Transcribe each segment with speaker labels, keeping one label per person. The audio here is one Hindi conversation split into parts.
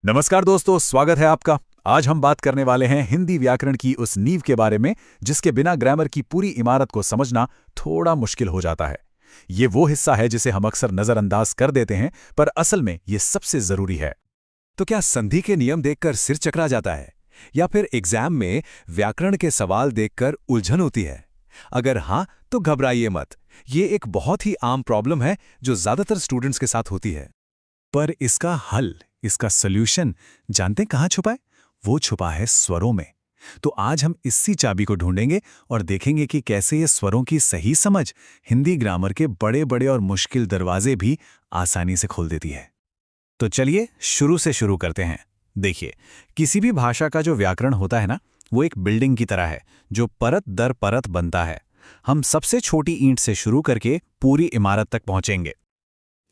Speaker 1: नमस्कार दोस्तों, स्वागत है आपका। आज हम बात करने वाले हैं हिंदी व्याकरण की उस नींव के बारे में जिसके बिना ग्रामर की पूरी इमारत को समझना थोड़ा मुश्किल हो जाता है। ये वो हिस्सा है जिसे हम अक्सर नजरअंदाज कर देते हैं, पर असल में ये सबसे जरूरी है।
Speaker 2: तो क्या संधि के नियम देखकर सिर चकरा जाता है, या फिर एग्जाम में व्याकरण के सवाल देखकर उलझन होती है? अगर हाँ, तो घबराइए मत। ये एक बहुत ही आम प्रॉब्लम है जो ज्यादातर स्टूडेंट्स के साथ होती है। पर इसका हल, इसका सॉल्यूशन जानते कहाँ छुपा है? वो छुपा है स्वरों में। तो आज हम इसी चाबी को ढूंढेंगे और देखेंगे कि कैसे ये स्वरों की सही समझ हिंदी ग्रामर के बड़े बड़े और मुश्किल दरवाजे भी आसानी से खोल देती है। तो चलिए शुरू से शुरू करते हैं। देखिए, किसी भी भाषा का जो व्याकरण होता है ना, वो एक बिल्डिंग की तरह है जो परत दर परत बनता है। हम सबसे छोटी ईंट से शुरू करके पूरी इमारत तक पहुंचेंगे।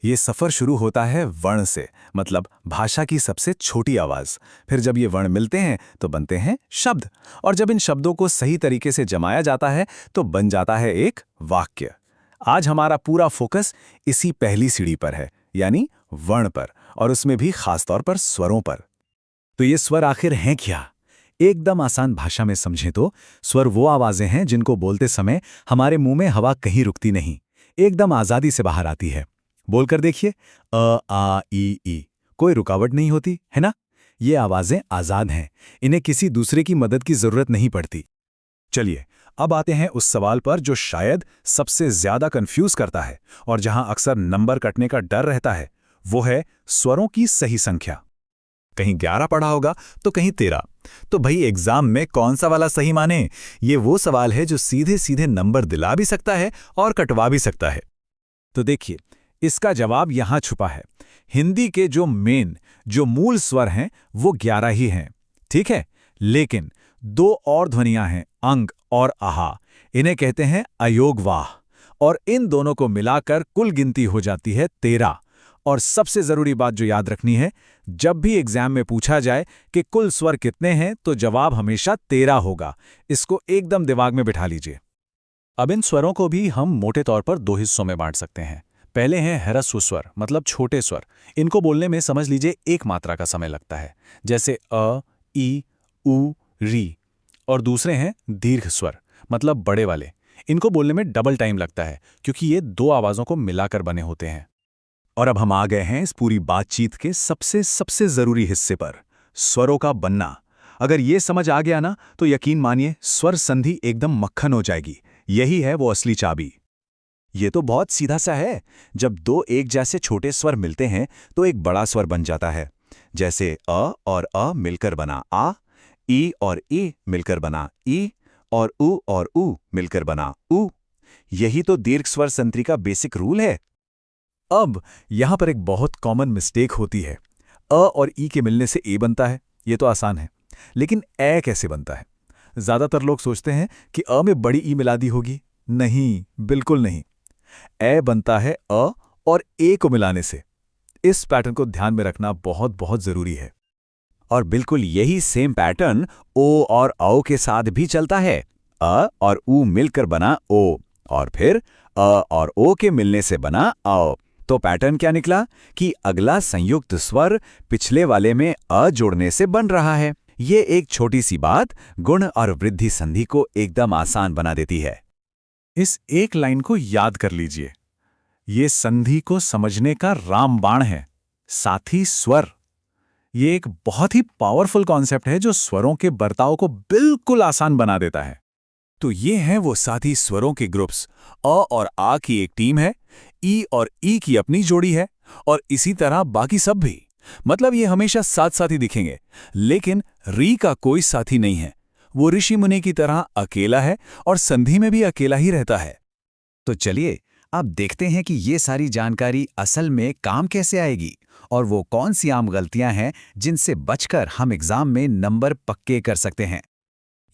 Speaker 2: ये सफर शुरू होता है वर्ण से, मतलब भाषा की सबसे छोटी आवाज। फिर जब ये वर्ण मिलते हैं तो बनते हैं शब्द, और जब इन शब्दों को सही तरीके से जमाया जाता है तो बन जाता है एक वाक्य। आज हमारा पूरा फोकस इसी पहली सीढ़ी पर है, यानी वर्ण पर, और उसमें भी खासतौर पर स्वरों पर। तो ये स्वर आखिर हैं क्या? एकदम आसान भाषा में समझें तो स्वर वो आवाजें हैं जिनको बोलते समय हमारे मुंह में हवा कहीं रुकती नहीं, एकदम आजादी से बाहर आती है। बोलकर देखिए, अ आ ई। कोई रुकावट नहीं होती है ना? ये आवाजें आजाद हैं, इन्हें किसी दूसरे की मदद की जरूरत नहीं पड़ती। चलिए, अब आते हैं उस सवाल पर जो शायद सबसे ज्यादा कंफ्यूज करता है और जहां अक्सर नंबर कटने का डर रहता है। वो है स्वरों की सही संख्या। कहीं 11 पढ़ा होगा तो कहीं 13। तो भाई, एग्जाम में कौन सा वाला सही माने? ये वो सवाल है जो सीधे सीधे नंबर दिला भी सकता है और कटवा भी सकता है। तो देखिए, इसका जवाब यहां छुपा है। हिंदी के जो मूल स्वर हैं वो 11 ही हैं, ठीक है। लेकिन दो और ध्वनियां हैं, अंग और आहा। इन्हें कहते हैं अयोगवाह, और इन दोनों को मिलाकर कुल गिनती हो जाती है 13। और सबसे जरूरी बात जो याद रखनी है, जब भी एग्जाम में पूछा जाए कि कुल स्वर कितने हैं, तो जवाब हमेशा 13 होगा। इसको एकदम दिमाग में बिठा लीजिए। अब इन स्वरों को भी हम मोटे तौर पर दो हिस्सों में बांट सकते हैं। पहले हैं ह्रस्व स्वर, मतलब छोटे स्वर। इनको बोलने में समझ लीजिए एक मात्रा का समय लगता है, जैसे अ, ई, उ, री। और दूसरे हैं दीर्घ स्वर, मतलब बड़े वाले। इनको बोलने में डबल टाइम लगता है, क्योंकि ये दो आवाजों को मिलाकर बने होते हैं। और अब हम आ गए हैं इस पूरी बातचीत के सबसे सबसे जरूरी हिस्से पर, स्वरों का बनना। अगर ये समझ आ गया ना, तो यकीन मानिए स्वर संधि एकदम मक्खन हो जाएगी। यही है वो असली चाबी। ये तो बहुत सीधा सा है। जब दो एक जैसे छोटे स्वर मिलते हैं तो एक बड़ा स्वर बन जाता है। जैसे अ और अ मिलकर बना आ, ई और ई मिलकर बना ई, और उ मिलकर बना उ। यही तो दीर्घ स्वर संधि का बेसिक रूल है। अब यहां पर एक बहुत कॉमन मिस्टेक होती है। अ और ई के मिलने से ए बनता है, ये तो आसान है। लेकिन ए कैसे बनता है? ज्यादातर लोग सोचते हैं कि अ में बड़ी ई मिला दी होगी। नहीं, बिल्कुल नहीं। ए बनता है अ और ए को मिलाने से। इस पैटर्न को ध्यान में रखना बहुत बहुत जरूरी है। और बिल्कुल यही सेम पैटर्न ओ और औ के साथ भी चलता है। अ और उ मिलकर बना ओ, और फिर अ और ओ के मिलने से बना औ। तो पैटर्न क्या निकला कि अगला संयुक्त स्वर पिछले वाले में अ जोड़ने से बन रहा है। ये एक छोटी सी बात गुण और वृद्धि संधि को एकदम आसान बना देती है। इस एक लाइन को याद कर लीजिए। ये संधि को समझने का रामबाण है। साथी स्वर, ये एक बहुत ही पावरफुल कॉन्सेप्ट है जो स्वरों के बर्ताव को बिल्कुल आसान बना देता है। तो ये हैं वो साथी स्वरों के ग्रुप्स। अ और आ की एक टीम है, ई और ई की अपनी जोड़ी है, और इसी तरह बाकी सब भी। मतलब ये हमेशा साथ साथ ही दिखेंगे। लेकिन री का कोई साथी नहीं है। वो ऋषि मुनि की तरह अकेला है और संधि में भी अकेला ही रहता है। तो चलिए, अब देखते हैं कि ये सारी जानकारी असल में काम कैसे आएगी, और वो कौन सी आम गलतियां हैं जिनसे बचकर हम एग्जाम में नंबर पक्के कर सकते हैं।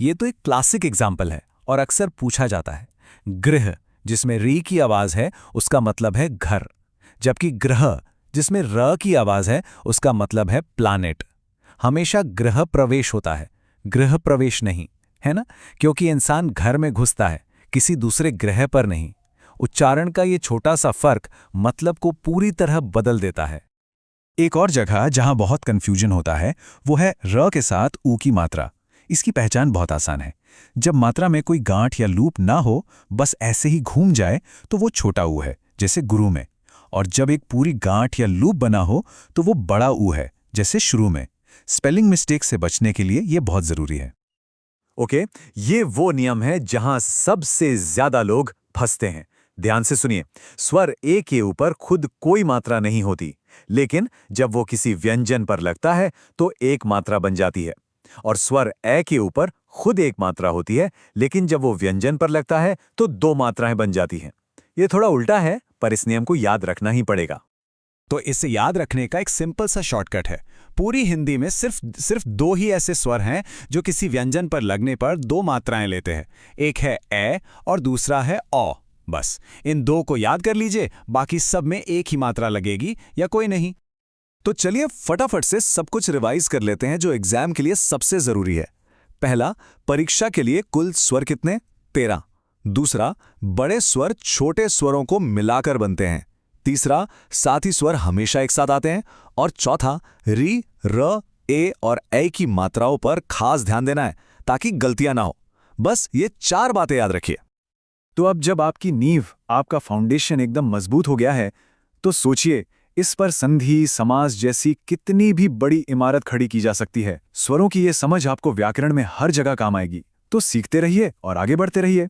Speaker 2: ये तो एक क्लासिक एग्जाम्पल है और अक्सर पूछा जाता है। गृह, जिसमें री की आवाज है, उसका मतलब है घर, जबकि ग्रह, जिसमें र की आवाज है, उसका मतलब है प्लानेट। हमेशा ग्रह प्रवेश होता है, गृह प्रवेश नहीं, है ना? क्योंकि इंसान घर में घुसता है, किसी दूसरे ग्रह पर नहीं। उच्चारण का ये छोटा सा फर्क मतलब को पूरी तरह बदल देता है।
Speaker 1: एक और जगह जहां बहुत कंफ्यूजन होता है वो है र के साथ ऊ की मात्रा। इसकी पहचान बहुत आसान है। जब मात्रा में कोई गांठ या लूप ना हो, बस ऐसे ही घूम जाए, तो वो छोटा ऊ है, जैसे गुरु में। और जब एक पूरी गांठ या लूप बना हो तो वो बड़ा ऊ है, जैसे शुरू में। स्पेलिंग मिस्टेक से बचने के लिए ये बहुत जरूरी है।
Speaker 2: ओके, ये वो नियम है जहां सबसे ज्यादा लोग फंसते हैं। ध्यान से सुनिए, स्वर ए के ऊपर खुद कोई मात्रा नहीं होती, लेकिन जब वो किसी व्यंजन पर लगता है तो एक मात्रा बन जाती है। और स्वर ए के ऊपर खुद एक मात्रा होती है, लेकिन जब वो व्यंजन पर लगता है तो दो मात्राएं बन जाती हैं। ये थोड़ा उल्टा है, पर इस नियम को याद रखना ही पड़ेगा।
Speaker 1: तो इसे याद रखने का एक सिंपल सा शॉर्टकट है। पूरी हिंदी में सिर्फ दो ही ऐसे स्वर हैं जो किसी व्यंजन पर लगने पर दो मात्राएं लेते हैं। एक है ए और दूसरा है औ। बस इन दो को याद कर लीजिए, बाकी सब में एक ही मात्रा लगेगी या कोई नहीं।
Speaker 2: तो चलिए फटाफट से सब कुछ रिवाइज कर लेते हैं जो एग्जाम के लिए सबसे जरूरी है। पहला, परीक्षा के लिए कुल स्वर कितने? 13। दूसरा, बड़े स्वर छोटे स्वरों को मिलाकर बनते हैं। तीसरा, साथी स्वर हमेशा एक साथ आते हैं। और चौथा, री, र, ए और ए की मात्राओं पर खास ध्यान देना है ताकि गलतियां ना हो। बस ये 4 बातें याद रखिए।
Speaker 3: तो अब जब आपकी नींव, आपका फाउंडेशन एकदम मजबूत हो गया है, तो सोचिए इस पर संधि, समास जैसी कितनी भी बड़ी इमारत खड़ी की जा सकती है। स्वरों की ये समझ आपको व्याकरण में हर जगह काम आएगी। तो सीखते रहिए और आगे बढ़ते रहिए।